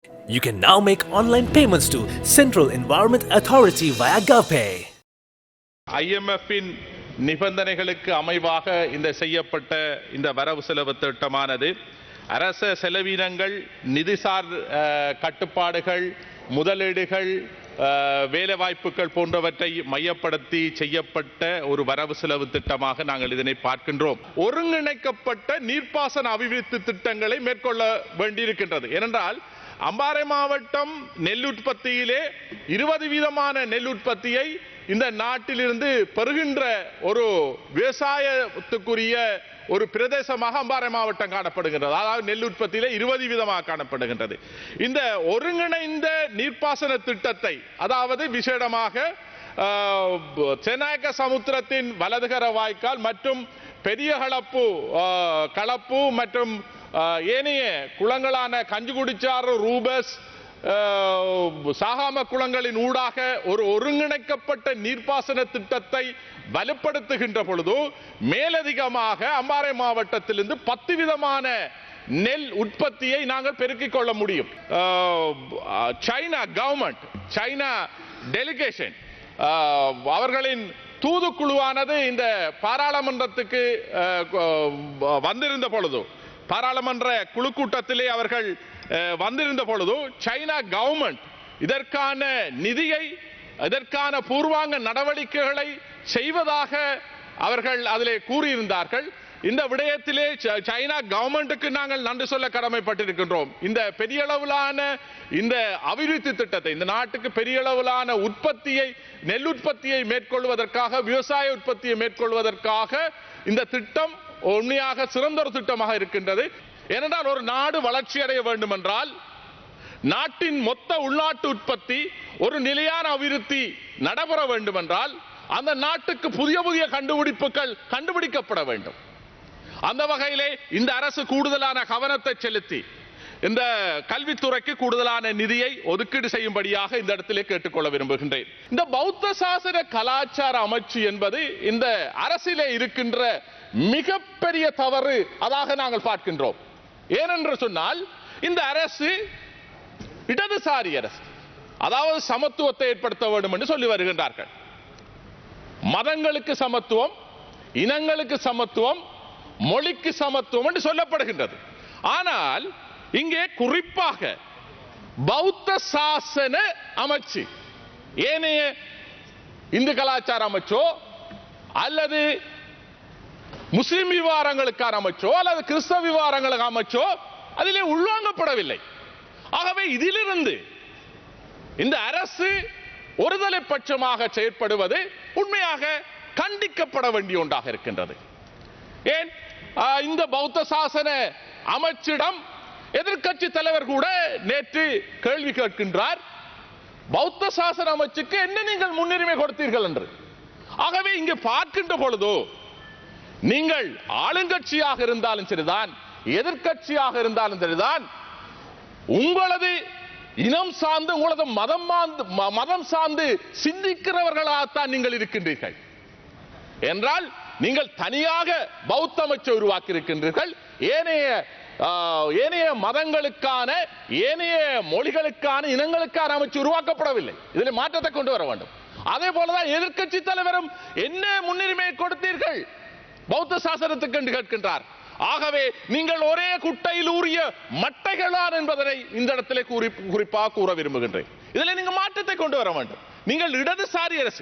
You can now make online payments to Central Environment Authority via GovPay. IMF-இன் நிபந்தனைகளுக்கு அமைவாக இந்த செய்யப்பட்ட இந்த வரவு செலவு திட்டமானது அரச செலவினங்கள், நிதிசார் கட்டுப்பாடுகள், முதலீடுகள், வேலைவாய்ப்புகள் போன்றவற்றை மையப்படுத்தி செய்யப்பட்ட ஒரு வரவு செலவு திட்டமாக நாங்கள் இதனை பார்க்கின்றோம். ஒருங்கிணைக்கப்பட்ட நீர்ப்பாசன அபிவிருத்தி திட்டங்களை மேற்கொள்ள வேண்டியிருக்கின்றது. ஏனென்றால் அம்பாறை மாவட்டம் நெல் உற்பத்தியிலே 20% நெல் உற்பத்தியை இந்த நாட்டிலிருந்து பெறுகின்ற ஒரு விவசாயத்துக்குரிய ஒரு பிரதேசமாக அம்பாறை மாவட்டம் காணப்படுகின்றது. அதாவது நெல் உற்பத்தியிலே 20% காணப்படுகின்றது. இந்த ஒருங்கிணைந்த நீர்ப்பாசன திட்டத்தை, அதாவது விசேடமாக சென்னாயக்க சமுத்திரத்தின் வலதுகர வாய்க்கால் மற்றும் பெரிய களப்பு மற்றும் ஏனைய குளங்களான கஞ்சுகுடிச்சாறு, ரூபஸ், சாகாம குளங்களின் ஊடாக ஒரு ஒருங்கிணைக்கப்பட்ட நீர்ப்பாசன திட்டத்தை வலுப்படுத்துகின்ற பொழுது மேலதிகமாக அம்பாறை மாவட்டத்திலிருந்து 10% நெல் உற்பத்தியை நாங்கள் பெருக்கிக் கொள்ள முடியும். சைனா கவர்மெண்ட், சைனா டெலிகேஷன் அவர்களின் தூதுக்குழுவானது இந்த பாராளுமன்றத்துக்கு வந்திருந்த பொழுது, பாராளுமன்ற குழு கூட்டத்திலே அவர்கள் வந்திருந்த பொழுது சைனா கவர்மெண்ட் இதற்கான நிதியை, இதற்கான பூர்வாங்க நடவடிக்கைகளை செய்வதாக அவர்கள் அதிலே கூறியிருந்தார்கள். இந்த விடயத்திலே சைனா கவர்மெண்ட்டுக்கு நாங்கள் நன்றி சொல்ல கடமைப்பட்டிருக்கின்றோம். இந்த பெரிய அளவிலான இந்த அபிவிருத்தி திட்டத்தை, இந்த நாட்டுக்கு பெரிய அளவிலான உற்பத்தியை, நெல் உற்பத்தியை மேற்கொள்வதற்காக, விவசாய உற்பத்தியை மேற்கொள்வதற்காக இந்த திட்டம் உண்மையாக சிறந்த ஒரு திட்டமாக இருக்கின்றது. ஏனென்றால் ஒரு நாடு வளர்ச்சி அடைய வேண்டும் என்றால் நாட்டின் மொத்த உள்நாட்டு உற்பத்தி ஒரு நிலையான அபிவிருத்தி நடைபெற வேண்டும் என்றால் அந்த நாட்டுக்கு புதிய புதிய கண்டுபிடிப்புகள் கண்டுபிடிக்கப்பட வேண்டும். அந்த வகையிலே இந்த அரசு கூடுதலான கவனத்தை செலுத்தி இந்த கல்வித்துறைக்கு கூடுதலான நிதியை ஒதுக்கீடு செய்யும்படியாக இந்த இடத்திலே கேட்டுக்கொள்ள விரும்புகின்றேன். இந்த பௌத்த சாசன கலாச்சார அமைச்சு என்பது இந்த அரசிலே இருக்கின்ற மிகப்பெரிய தவறு அதாக நாங்கள் பார்க்கின்றோம். ஏனென்று சொன்னால் இந்த அரசு இடதுசாரி அரசு, அதாவது சமத்துவத்தை ஏற்படுத்த வேண்டும் என்று சொல்லி வருகின்றார்கள். மதங்களுக்கு சமத்துவம், இனங்களுக்கு சமத்துவம், மொழிக்கு சமத்துவம் என்று சொல்லப்படுகின்றது. ஆனால் இங்கே குறிப்பாக பௌத்த சாசன அமைச்சு, ஏனைய இந்து கலாச்சார அமைச்சோ அல்லது முஸ்லிம் விவகாரங்களுக்கான அமைச்சோ அல்லது கிறிஸ்தவ விவகாரங்களுக்கு அமைச்சோ அதிலே உள்வாங்கப்படவில்லை. ஆகவே இதிலிருந்து இந்த அரசு ஒருதலை பட்சமாக செயற்படுவது உண்மையாக கண்டிக்கப்பட வேண்டிய ஒன்றாக இருக்கின்றது. ஏன் இந்த பௌத்த சாசன அமைச்சிடம் எதிர்க்கட்சி தலைவர் கூட நேற்று கேள்வி கேட்கின்றார், பௌத்த சாசன அமைச்சுக்கு என்ன நீங்கள் முன்னுரிமை கொடுத்தீர்கள் என்று. ஆகவே இங்கு பார்க்கின்ற பொழுது நீங்கள் ஆளுங்கட்சியாக இருந்தாலும் சரிதான், எதிர்க்கட்சியாக இருந்தாலும் சரிதான், உங்களது இனம் சார்ந்து, உங்களது மதம் சார்ந்து சிந்திக்கிறவர்களாகத்தான் நீங்கள் இருக்கின்றீர்கள். என்றால் நீங்கள் தனியாக பௌத்த அமைச்சை உருவாக்கி இருக்கின்றீர்கள். ஏனைய மதங்களுக்கான, ஏனைய மொழிகளுக்கான, இனங்களுக்கான அமைச்சு உருவாக்கப்படவில்லை. இதில் மாற்றத்தை கொண்டு வர வேண்டும். அதே போலதான் எதிர்க்கட்சி தலைவரும் என்ன முன்னுரிமை கொடுத்தீர்கள் பௌத்த சாசனத்துக்கு என்று கேட்கின்றார். ஆகவே நீங்கள் ஒரே குட்டையில் ஊறிய மட்டைகளான் என்பதனை இந்த இடத்திலே குறிப்பாக கூற விரும்புகின்றேன். இதில் நீங்கள் மாற்றத்தை கொண்டு வர வேண்டும். நீங்கள் இடதுசாரி அரசு,